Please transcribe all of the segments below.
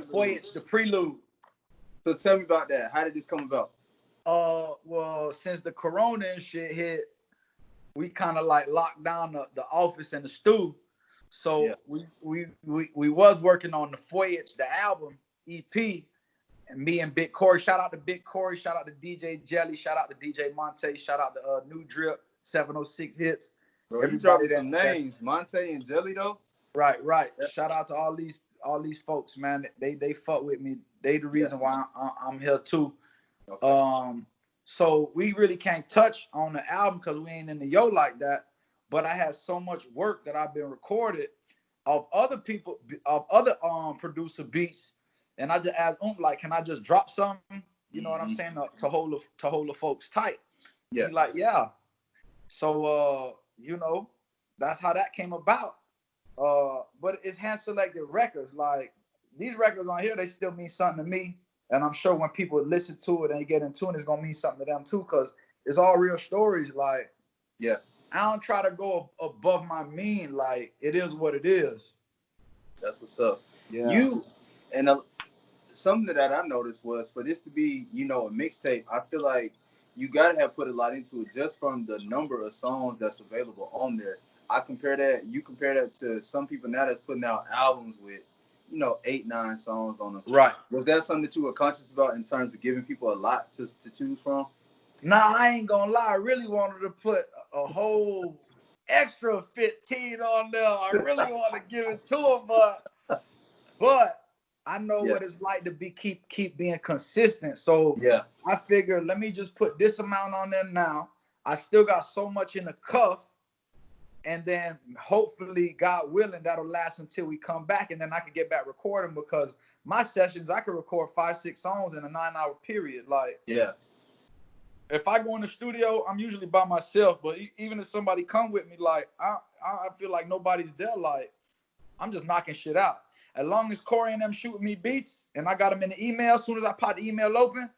Voyage, the prelude. So tell me about that. How did this come about? Well, since the corona and shit hit, we kind of like locked down the office and the stew. So we was working on the Voyage, the album EP, and me and Big Corey. Shout out to Big Corey. Shout out to DJ Jelly. Shout out to DJ Monte. Shout out to New Drip 706 Hits. Bro, you dropping some names, Monte and Jelly though. Right. Yeah. Shout out to all these folks, man. They fuck with me. They the reason why I'm here too. Okay. So we really can't touch on the album because we ain't in the yo like that. But I had so much work that I've been recorded of other people, of other producer beats, and I just asked like, can I just drop something? You know what I'm saying, to hold the folks tight. Yeah. He like, yeah. So that's how that came about. But it's hand selected records. Like these records on here, they still mean something to me. And I'm sure when people listen to it and they get into it, it's gonna mean something to them too, because it's all real stories. Like, yeah, I don't try to go above my mean. Like, it is what it is. That's what's up. Yeah. Something that I noticed was for this to be, a mixtape, I feel like you gotta have put a lot into it just from the number of songs that's available on there. You compare that to some people now that's putting out albums with 8, 9 songs on them. Right. Was that something that you were conscious about in terms of giving people a lot to choose from? Nah, I ain't gonna lie. I really wanted to put a whole extra 15 on there. I really want to give it to them, but I know what it's like to keep being consistent. So I figured, let me just put this amount on there now. I still got so much in the cuff. And then hopefully, God willing, that'll last until we come back, and then I can get back recording, because my sessions, I can record 5, 6 songs in a 9-hour period. Like, if I go in the studio, I'm usually by myself, but even if somebody come with me, like, I feel like nobody's there. Like, I'm just knocking shit out. As long as Corey and them shooting me beats, and I got them in the email, as soon as I pop the email open,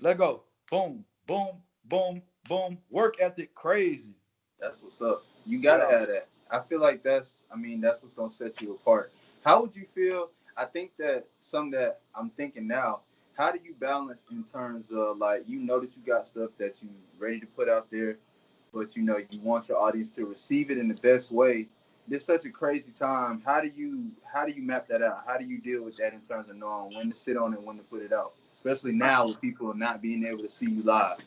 let go. Boom, boom, boom, boom. Work ethic crazy. That's what's up. You gotta have that. I feel like that's what's gonna set you apart. How would you feel? I think that something that I'm thinking now, how do you balance in terms of, like, that you got stuff that you ready to put out there, but you want your audience to receive it in the best way. It's such a crazy time. How do you map that out? How do you deal with that in terms of knowing when to sit on it and when to put it out? Especially now with people not being able to see you live.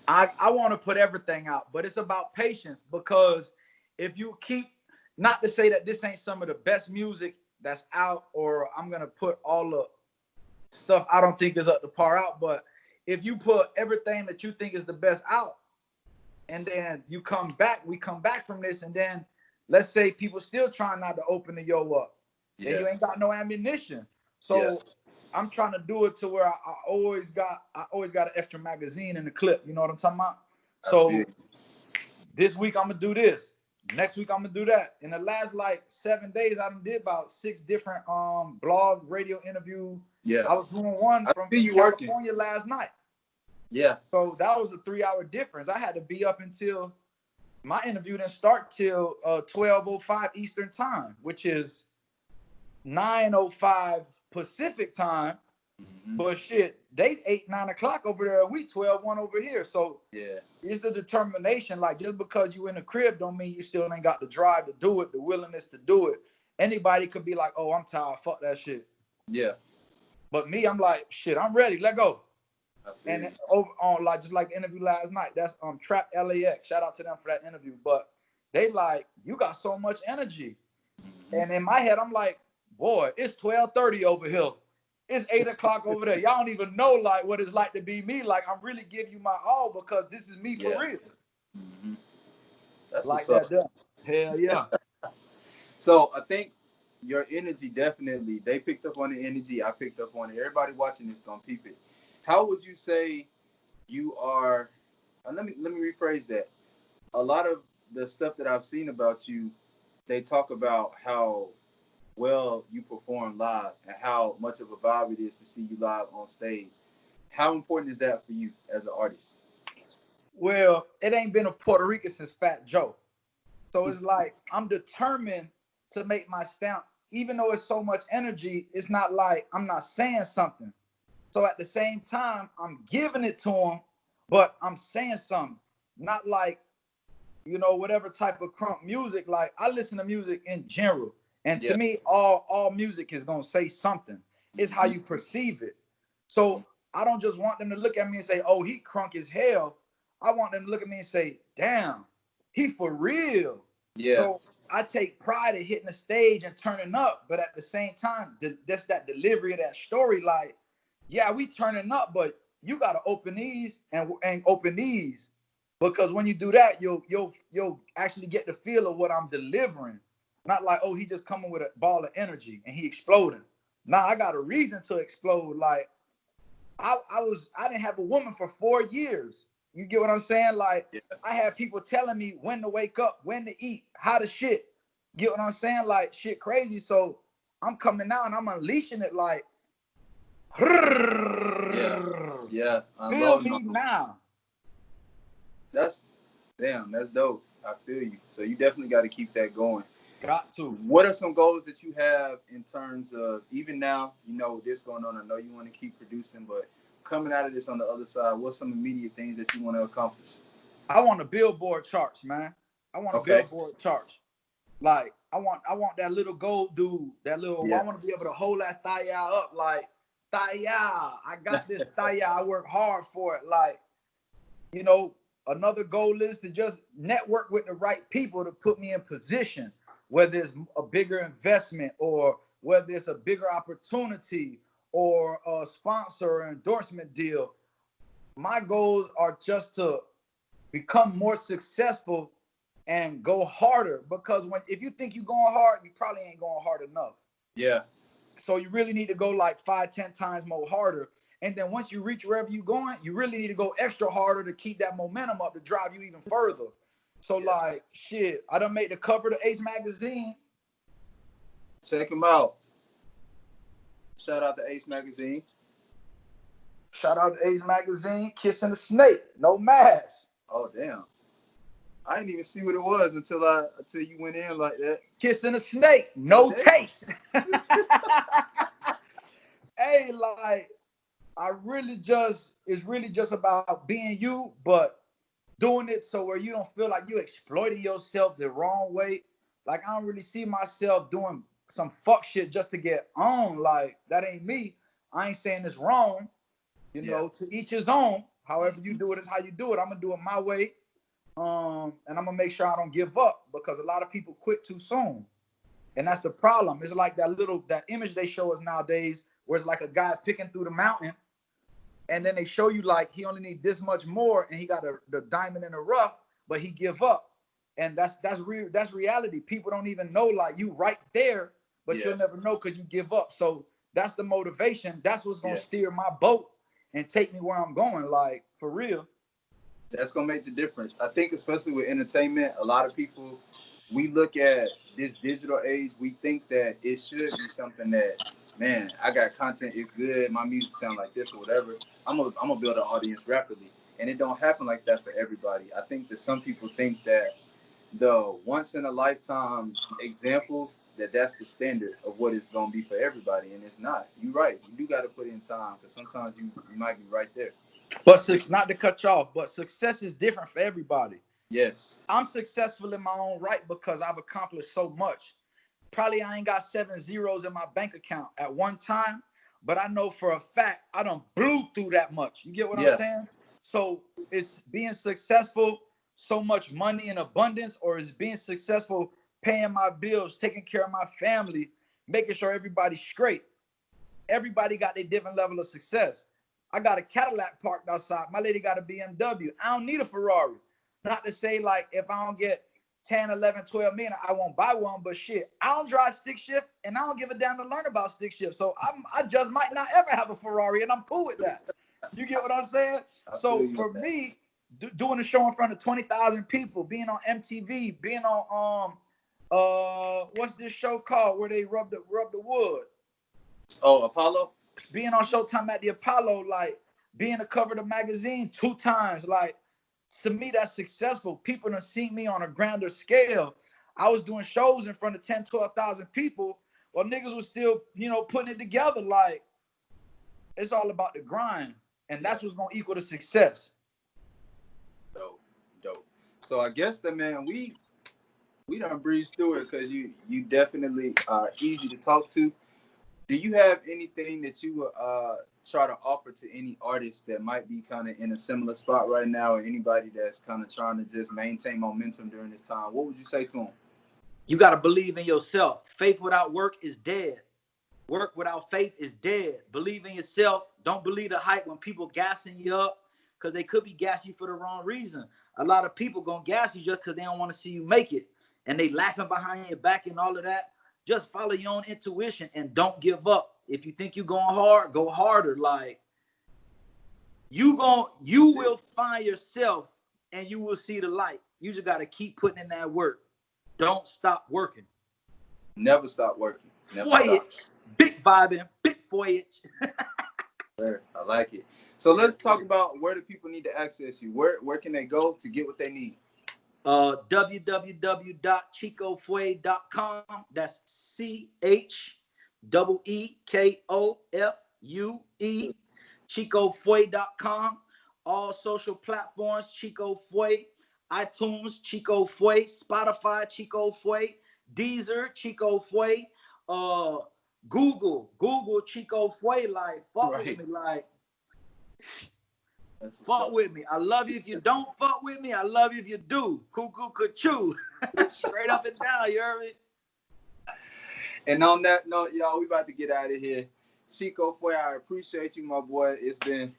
I want to put everything out, but it's about patience, because if you keep, not to say that this ain't some of the best music that's out, or I'm going to put all the stuff I don't think is up to par out, but if you put everything that you think is the best out, and then we come back from this, and then let's say people still trying not to open the yo up, then you ain't got no ammunition. So I'm trying to do it to where I always got an extra magazine in the clip. You know what I'm talking about? So this week I'm gonna do this. Next week I'm gonna do that. In the last 7 days, I done did about 6 different blog, radio interview. Yeah. I was doing one from California last night. Yeah. So that was a 3-hour difference. I had to be up until my interview didn't start till 12:05 Eastern time, which is 9:05 Pacific time. Mm-hmm. But shit, they 8, 9 o'clock over there, we 12:01 over here. So it's the determination. Like, just because you in the crib don't mean you still ain't got the drive to do it, the willingness to do it. Anybody could be like, oh, I'm tired, fuck that shit. Yeah. But me, I'm like, shit, I'm ready, let go. And over on just like the interview last night, that's Trap LAX. Shout out to them for that interview. But they like, you got so much energy. Mm-hmm. And in my head, I'm like, boy, it's 12:30 over here. It's 8 o'clock over there. Y'all don't even know what it's like to be me. Like, I'm really giving you my all, because this is me for real. Mm-hmm. That's like that. Done. Hell yeah. So I think your energy, definitely, they picked up on the energy. I picked up on it. Everybody watching this gonna peep it. How would you say you are? Let me rephrase that. A lot of the stuff that I've seen about you, they talk about how well you perform live and how much of a vibe it is to see you live on stage. How important is that for you as an artist? Well, it ain't been a Puerto Rican since Fat Joe. So it's like, I'm determined to make my stamp even though it's so much energy, it's not like I'm not saying something. So at the same time, I'm giving it to them, but I'm saying something. Not like, whatever type of crunk music. Like, I listen to music in general. And to Yeah. me, all music is gonna say something. It's how you perceive it. So I don't just want them to look at me and say, oh, he crunk as hell. I want them to look at me and say, damn, he for real. Yeah. So I take pride in hitting the stage and turning up, but at the same time, that's that delivery of that story. Like, yeah, we turning up, but you gotta open these and open these, because when you do that, you'll actually get the feel of what I'm delivering. Not like, oh, he just coming with a ball of energy and he exploding. Nah, I got a reason to explode. Like, I didn't have a woman for 4 years. You get what I'm saying? Like, Yeah. I had people telling me when to wake up, when to eat, how to shit. Get what I'm saying? Like, shit crazy. So I'm coming out and I'm unleashing it like, Yeah. Yeah. feel Unloading me on them. now. That's dope. I feel you. So you definitely got to keep that going. Got to. What are some goals that you have in terms of, even now, with this going on, I know you want to keep producing, but coming out of this on the other side, what's some immediate things that you want to accomplish? I want a Billboard charts, man. I want a Billboard charts. Like, I want that little gold dude, I want to be able to hold that thigh up like, thigh, I got this thigh, I work hard for it. Like, another goal is to just network with the right people to put me in position, whether it's a bigger investment or whether it's a bigger opportunity or a sponsor or endorsement deal. My goals are just to become more successful and go harder, because if you think you're going hard, you probably ain't going hard enough. Yeah. So you really need to go like 5-10 times more harder. And then once you reach wherever you're going, you really need to go extra harder to keep that momentum up to drive you even further. So like, shit, I done made the cover of the Aight magazine. Check him out. Shout out to Aight magazine. Shout out to Aight magazine. Kissing the snake, no mask. Oh damn. I didn't even see what it was until you went in like that. Kissing a snake, no taste. Hey, like, it's really just about being you, but doing it so where you don't feel like you exploiting yourself the wrong way. Like, I don't really see myself doing some fuck shit just to get on. Like, that ain't me. I ain't saying it's wrong. To each his own. However you do it is how you do it. I'm gonna do it my way. And I'm gonna make sure I don't give up, because a lot of people quit too soon. And that's the problem. It's like that image they show us nowadays, where it's like a guy picking through the mountain, and then they show you like he only need this much more, and he got the diamond in the rough, but he give up. And that's reality. People don't even know, like, you right there, but you'll never know because you give up. So that's the motivation. That's what's gonna steer my boat and take me where I'm going, like, for real. That's gonna make the difference. I think, especially with entertainment, a lot of people, we look at this digital age, we think that it should be something that, man, I got content, it's good, my music sound like this or whatever. I'm gonna build an audience rapidly, and it don't happen like that for everybody. I think that some people think that the once in a lifetime examples, that's the standard of what it's gonna be for everybody, and it's not. You're right. You do got to put in time, because sometimes you might be right there. But not to cut you off, but success is different for everybody. Yes. I'm successful in my own right because I've accomplished so much. Probably I ain't got 7 zeros in my bank account at one time, but I know for a fact I done blew through that much. You get what I'm saying? So it's being successful, so much money in abundance, or is being successful paying my bills, taking care of my family, making sure everybody's straight. Everybody got their different level of success. I got a Cadillac parked outside. My lady got a BMW. I don't need a Ferrari. Not to say, like, if I don't get 10, 11, 12 million, I won't buy one, but shit, I don't drive stick shift, and I don't give a damn to learn about stick shift. So I just might not ever have a Ferrari, and I'm cool with that. You get what I'm saying? So for me, doing a show in front of 20,000 people, being on MTV, being on what's this show called where they rub the wood? Oh, Apollo. Being on Showtime at the Apollo, like, being a cover of the magazine 2 times, like, to me that's successful. People done seen me on a grander scale. I was doing shows in front of 10, 12,000 people, or niggas was still, putting it together. Like, it's all about the grind, and that's what's gonna equal the success. Dope. So I guess that, man, we done breezed through it because you definitely are easy to talk to. Do you have anything that you would try to offer to any artists that might be kind of in a similar spot right now, or anybody that's kind of trying to just maintain momentum during this time? What would you say to them? You got to believe in yourself. Faith without work is dead. Work without faith is dead. Believe in yourself. Don't believe the hype when people gassing you up, because they could be gassing you for the wrong reason. A lot of people gonna gas you just because they don't want to see you make it, and they laughing behind your back and all of that. Just follow your own intuition and don't give up. If you think you're going hard, go harder. Like, you will find yourself and you will see the light. You just gotta keep putting in that work. Don't stop working. Never stop working. Never voyage. Stop. Big vibing. Big voyage. Sure, I like it. So let's talk about where do people need to access you. Where can they go to get what they need? www.cheekofue.com. That's CHEEKOFUE. CheekoFue.com. All social platforms, Cheeko Fue. iTunes, Cheeko Fue. Spotify, Cheeko Fue. Deezer, Cheeko Fue. Google, Cheeko Fue. Like, fuck with me. Like, fuck with me. I love you if you don't fuck with me. I love you if you do. Cuckoo, ka-choo. Straight up and down, you heard me? And on that note, y'all, we about to get out of here. Cheeko Fue, I appreciate you, my boy. It's been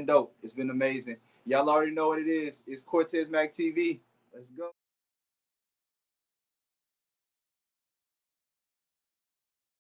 dope. It's been amazing. Y'all already know what it is. It's Cortez Mac TV. Let's go.